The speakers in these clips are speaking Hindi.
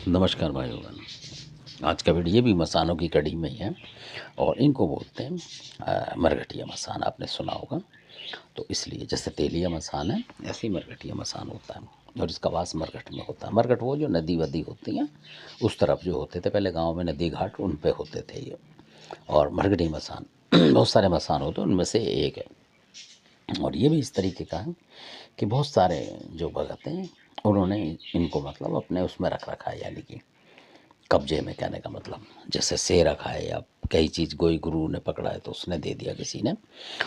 नमस्कार भाई बहन। आज का वीडियो भी मसानों की कड़ी में ही है और इनको बोलते हैं मरघटिया मसान। आपने सुना होगा। तो इसलिए जैसे तेलिया मसान है ऐसे ही मरघटिया मसान होता है और इसका वास मरघट में होता है। मरघट वो जो नदी वदी होती हैं उस तरफ जो होते थे पहले गाँव में, नदी घाट उन पे होते थे ये। और मरघटी मसान बहुत सारे मसान होते हैं, उनमें से एक है। और ये भी इस तरीके का है कि बहुत सारे जो भगत हैं उन्होंने इनको मतलब अपने उसमें रख रखा है, यानी कि कब्जे में। कहने का मतलब जैसे शेर रखा है या कई चीज़ कोई गुरु ने पकड़ा है तो उसने दे दिया किसी ने,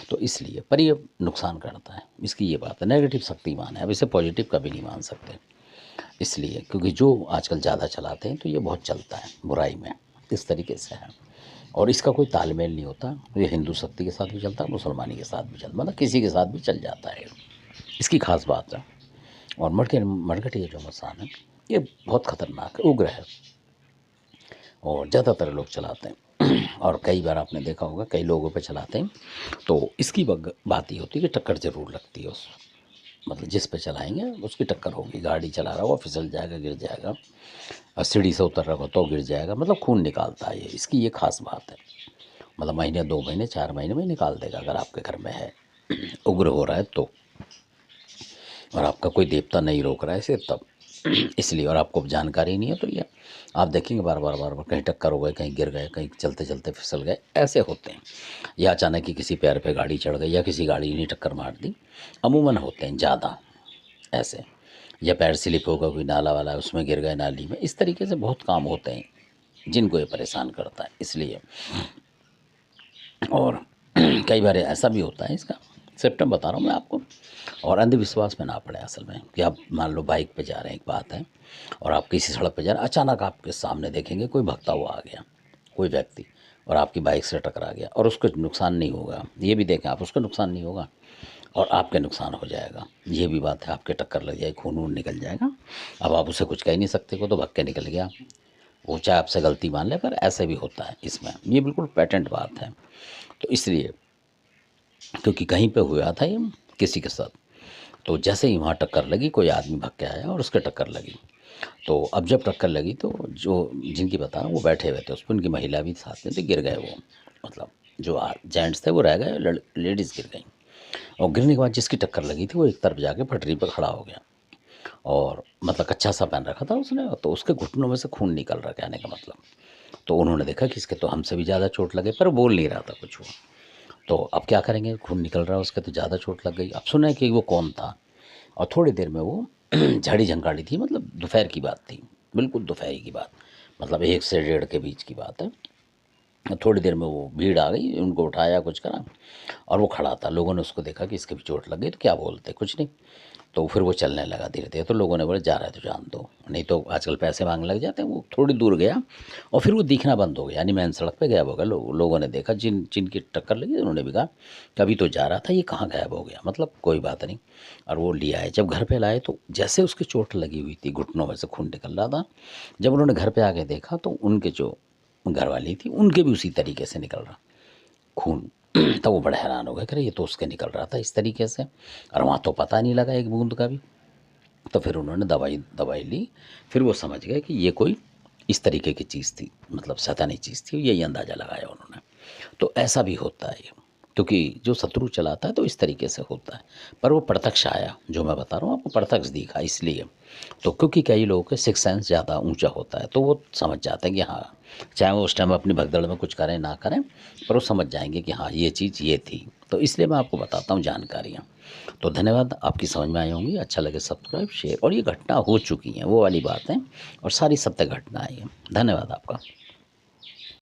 तो इसलिए। पर ये नुकसान करता है, इसकी ये बात है। नेगेटिव शक्तिमान है, अब इसे पॉजिटिव कभी नहीं मान सकते। इसलिए क्योंकि जो आजकल ज़्यादा चलाते हैं तो ये बहुत चलता है बुराई में, इस तरीके से है। और इसका कोई तालमेल नहीं होता। ये हिंदू शक्ति के साथ भी चलता है, मुसलमानी के साथ भी चलता, मतलब किसी के साथ भी चल जाता है। इसकी खास बात है। और मरकट ये जो मसान है ये बहुत ख़तरनाक है, उग्र है और ज़्यादातर लोग चलाते हैं। और कई बार आपने देखा होगा कई लोगों पे चलाते हैं तो इसकी बात ये होती है कि टक्कर ज़रूर लगती है उस, मतलब जिस पे चलाएंगे उसकी टक्कर होगी। गाड़ी चला रहा होगा, फिसल जाएगा, गिर जाएगा, और सीढ़ी से उतर रहा होगा तो गिर जाएगा, मतलब खून निकालता है ये। इसकी ये खास बात है। मतलब महीने 2 महीने 4 महीने में निकाल देगा अगर आपके घर में है, उग्र हो रहा है तो। और आपका कोई देवता नहीं रोक रहा है इसे तब। इसलिए, और आपको जानकारी नहीं है तो ये आप देखेंगे बार बार बार बार कहीं टक्कर हो गए, कहीं गिर गए, कहीं चलते चलते फिसल गए, ऐसे होते हैं। या अचानक ही किसी पैर पे गाड़ी चढ़ गई या किसी गाड़ी ने टक्कर मार दी, अमूमन होते हैं ज़्यादा ऐसे। या पैर स्लिप होगा, कोई नाला वाला है उसमें गिर गए नाली में, इस तरीके से बहुत काम होते हैं जिनको ये परेशान करता है। इसलिए और कई बार ऐसा भी होता है, इसका सिम्टम बता रहा हूँ मैं आपको। और अंधविश्वास में ना पड़े असल में, कि आप मान लो बाइक पे जा रहे हैं, एक बात है, और आप किसी सड़क पे जा रहे हैं, अचानक आपके सामने देखेंगे कोई भगता हुआ आ गया, कोई व्यक्ति, और आपकी बाइक से टकरा गया और उसको नुकसान नहीं होगा। ये भी देखें आप, उसको नुकसान नहीं होगा और आपके नुकसान हो जाएगा। ये भी बात है, आपके टक्कर लग जाएगी, खून वून निकल जाएगा। अब आप उसे कुछ कह नहीं सकते, को तो भग के निकल गया, वो चाहे आपसे गलती मान ले, पर ऐसे भी होता है इसमें। ये बिल्कुल पेटेंट बात है। तो इसलिए क्योंकि कहीं पे हुआ था ये किसी के साथ, तो जैसे ही वहाँ टक्कर लगी, कोई आदमी भाग के आया और उसके टक्कर लगी। तो अब जब टक्कर लगी तो जो जिनकी बता रहा हूँ वो बैठे हुए थे उस पर, उनकी महिला भी साथ में थी, गिर गए वो। मतलब जो जेंट्स थे वो रह गए, लेडीज़ गिर गई। और गिरने के बाद जिसकी टक्कर लगी थी वो एक तरफ जाके पटरी पर खड़ा हो गया, और मतलब कच्चा सा पहन रखा था उसने, तो उसके घुटनों में से खून निकल रहा, कहने का मतलब। तो उन्होंने देखा कि इसके तो हमसे भी ज़्यादा चोट लगे, पर बोल नहीं रहा था कुछ वो। तो अब क्या करेंगे, खून निकल रहा है उसके, तो ज़्यादा चोट लग गई। अब सुने कि वो कौन था, और थोड़ी देर में वो झड़ी झंकाड़ी थी, मतलब दोपहर की बात थी, बिल्कुल दोपहर की बात, मतलब 1 से 1:30 के बीच की बात है। थोड़ी देर में वो भीड़ आ गई, उनको उठाया, कुछ करा, और वो खड़ा था। लोगों ने उसको देखा कि इसके भी चोट लग गई, तो क्या बोलते, कुछ नहीं। तो फिर वो चलने लगा धीरे धीरे। तो लोगों ने बोला जा रहा है तो जान दो, नहीं तो आजकल पैसे मांगने लग जाते हैं। वो थोड़ी दूर गया और फिर वो दिखना बंद हो गया, यानी मेन सड़क पे गायब हो गया। लोगों ने देखा, जिनकी टक्कर लगी उन्होंने भी कहा कभी तो जा रहा था, ये कहाँ गायब हो गया, मतलब कोई बात नहीं। और वो लिया है, जब घर पे लाए तो जैसे उसकी चोट लगी हुई थी, घुटनों में से खून निकल रहा था। जब उन्होंने घर पे आके देखा तो उनके जो घरवाली थी उनके भी उसी तरीके से निकल रहा खून। तो वो बड़े हैरान हो गए, कि ये तो उसके निकल रहा था इस तरीके से, और वहाँ तो पता नहीं लगा एक बूंद का भी। तो फिर उन्होंने दवाई दवाई ली। फिर वो समझ गए कि ये कोई इस तरीके की चीज़ थी, मतलब शैतानी चीज़ थी, यही अंदाज़ा लगाया उन्होंने। तो ऐसा भी होता है ये, क्योंकि जो शत्रु चलाता है तो इस तरीके से होता है। पर वो प्रत्यक्ष आया, जो मैं बता रहा हूँ आपको, प्रत्यक्ष दिखा इसलिए। तो क्योंकि कई लोगों के सिक्स सेंस ज़्यादा ऊंचा होता है, तो वो समझ जाते हैं कि हाँ, चाहे वो उस टाइम अपनी भगदड़ में कुछ करें ना करें, पर वो समझ जाएंगे कि हाँ ये चीज़ ये थी। तो इसलिए मैं आपको बताता हूँ जानकारियाँ। तो धन्यवाद, आपकी समझ में आई होंगी। अच्छा लगे सब्सक्राइब शेयर। और ये घटना हो चुकी है, वो वाली बात है, और सारी सत्य घटना है ये। धन्यवाद आपका।